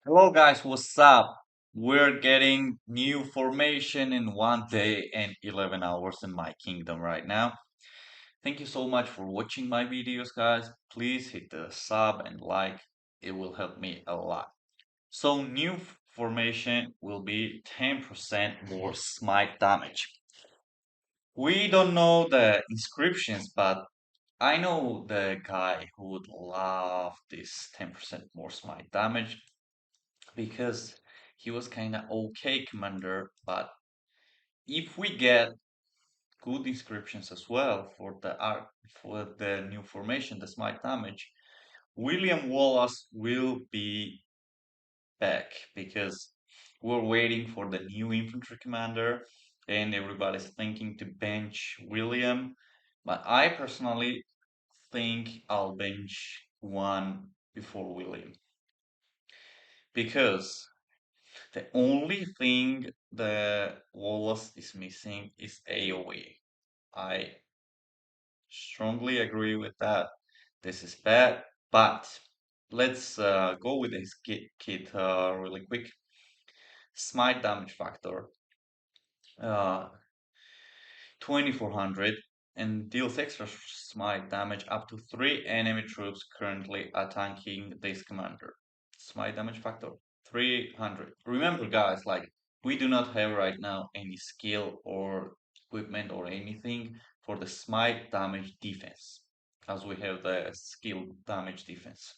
Hello guys, what's up? We're getting new formation in 1 day and 11 hours in my kingdom right now. Thank you so much for watching my videos, guys. Please hit the sub and like. It will help me a lot. So new formation will be 10% more smite damage. We don't know the inscriptions, but I know the guy who would love this 10% more smite damage because he was kind of okay commander, but if we get good inscriptions as well for the art for the new formation, the smite damage, William Wallace will be back because we're waiting for the new infantry commander and everybody's thinking to bench William. But I personally think I'll bench one before William because the only thing the Wallace is missing is AoE. I strongly agree with that. This is bad, but let's go with this kit really quick. Smite damage factor, uh, 2400, and deals extra smite damage up to 3 enemy troops currently attacking this commander. Smite damage factor 300. Remember, guys, like we do not have right now any skill or equipment or anything for the smite damage defense, as we have the skill damage defense.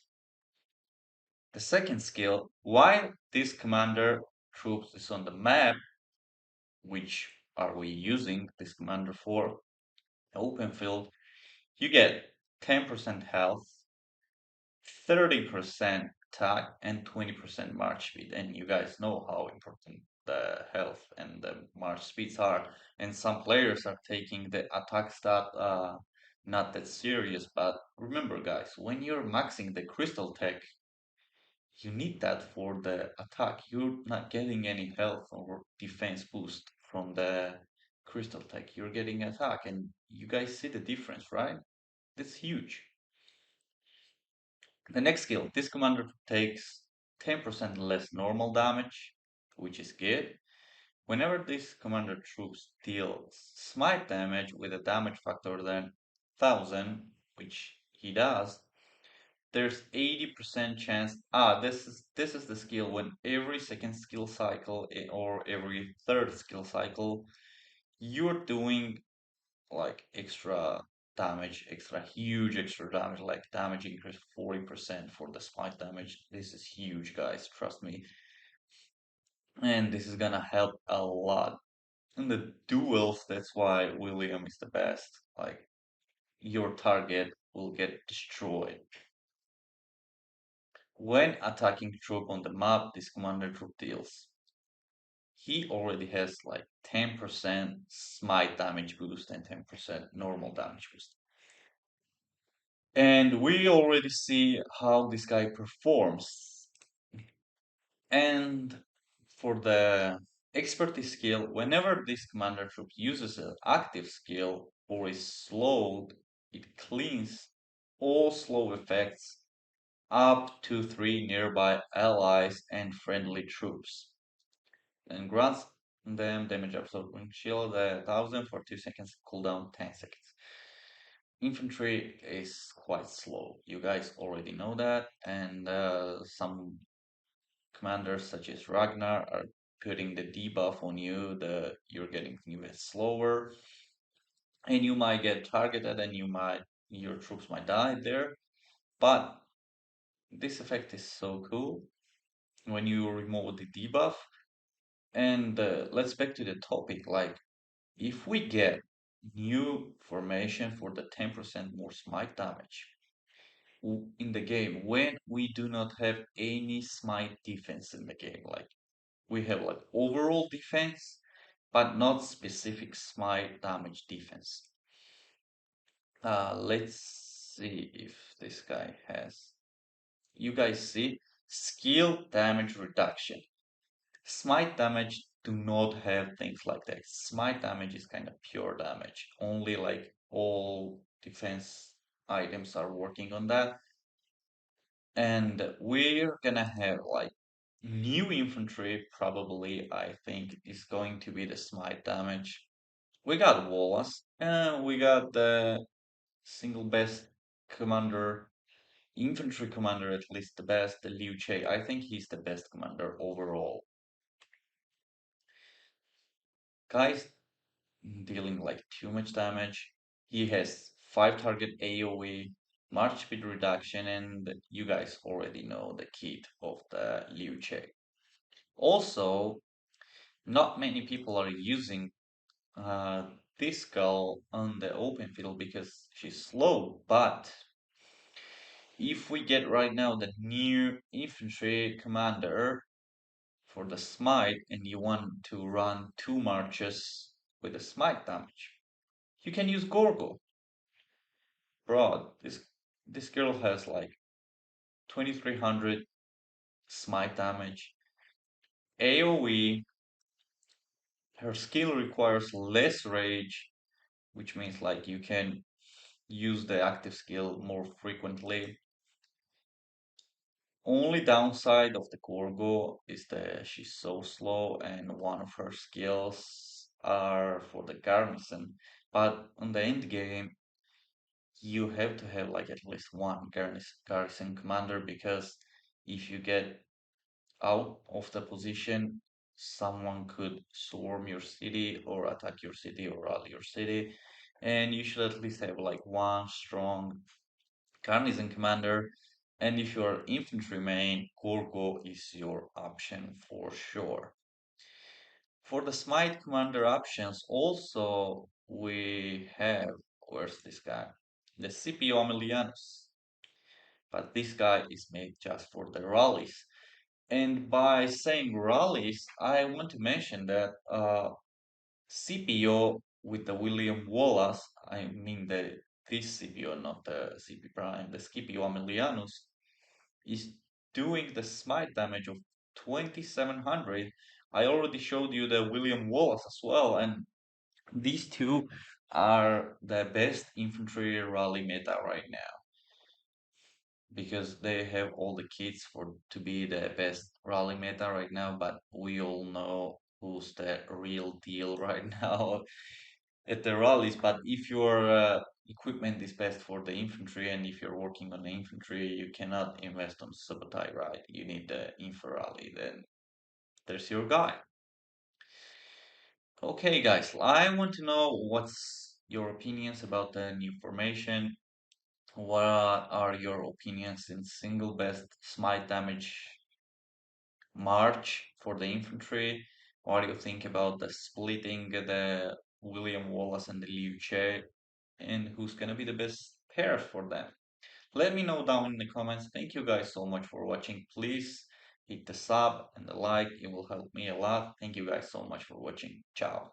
The second skill, while this commander troops is on the map, which are we using this commander for? Open field, you get 10% health, 30% attack, and 20% march speed. And you guys know how important the health and the march speeds are. And some players are taking the attack stat not that serious. But remember, guys, when you're maxing the crystal tech, you need that for the attack. You're not getting any health or defense boost from the crystal tech. You're getting attack, and you guys see the difference, right? That's huge. The next skill, this commander takes 10% less normal damage, which is good. Whenever this commander troops deal smite damage with a damage factor than 1000, which he does, there's 80% chance. This is the skill when every second skill cycle or every third skill cycle you're doing like extra damage, extra huge extra damage, like damage increase 40% for the spike damage. This is huge, guys, trust me. And this is gonna help a lot. In the duels, that's why William is the best. Like your target will get destroyed. When attacking troop on the map, this commander troop deals. He already has like 10% smite damage boost and 10% normal damage boost. And we already see how this guy performs. And for the expertise skill, whenever this commander troop uses an active skill or is slowed, it cleans all slow effects up to 3 nearby allies and friendly troops and grants them damage absorbing shield 1000 for 2 seconds, cooldown 10 seconds. Infantry is quite slow. You guys already know that, and some commanders such as Ragnar are putting the debuff on you. You're getting even slower, and you might get targeted, and your troops might die there. But this effect is so cool when you remove the debuff. And let's back to the topic. Like, if we get new formation for the 10% more smite damage in the game when we do not have any smite defense in the game. Like we have like overall defense, but not specific smite damage defense. Let's see if this guy has. You guys see skill damage reduction. Smite damage do not have things like that. Smite damage is kind of pure damage. Only like all defense items are working on that. And we're gonna have like New infantry, probably, I think, is going to be the Smite Damage. We got Wallace, and we got the single best commander, infantry commander, at least the best, the Liu Che. I think he's the best commander overall. Guy's dealing like too much damage. He has 5 target AoE, March speed reduction, and you guys already know the kit of the Liu Che. Also, not many people are using uh, this girl on the open field because she's slow, but if we get right now the new infantry commander for the smite and you want to run 2 marches with the smite damage, you can use Gorgo. Bro, this girl has like 2300 smite damage, AoE, her skill requires less rage, which means like you can use the active skill more frequently. Only downside of the Gorgo is that she's so slow and one of her skills are for the garrison. But on the end game, you have to have like at least one garrison commander because if you get out of the position, someone could swarm your city or attack your city or rally your city. And you should at least have like one strong garrison commander. And if you're infantryman, Gorgo is your option for sure. For the Smite commander options, also we have, where's this guy? The Scipio Aemilianus. But this guy is made just for the rallies. And by saying rallies, I want to mention that CPO with the William Wallace, I mean this CPO, not the CP Prime, the Scipio Aemilianus, is doing the smite damage of 2700. I already showed you the William Wallace as well, and these two are the best infantry rally meta right now because they have all the kits for to be the best rally meta right now, but we all know who's the real deal right now at the rallies. But if your equipment is best for the infantry and if you're working on the infantry, you cannot invest on Subotai, right? You need the info rally, then there's your guy. Okay, guys, I want to know what's your opinions about the new formation. What are your opinions in single best smite damage march for the infantry? What do you think about the splitting the William Wallace and the Liu Che? And who's gonna be the best pair for them? Let me know down in the comments. Thank you guys so much for watching. Please hit the sub and the like. It will help me a lot. Thank you guys so much for watching. Ciao.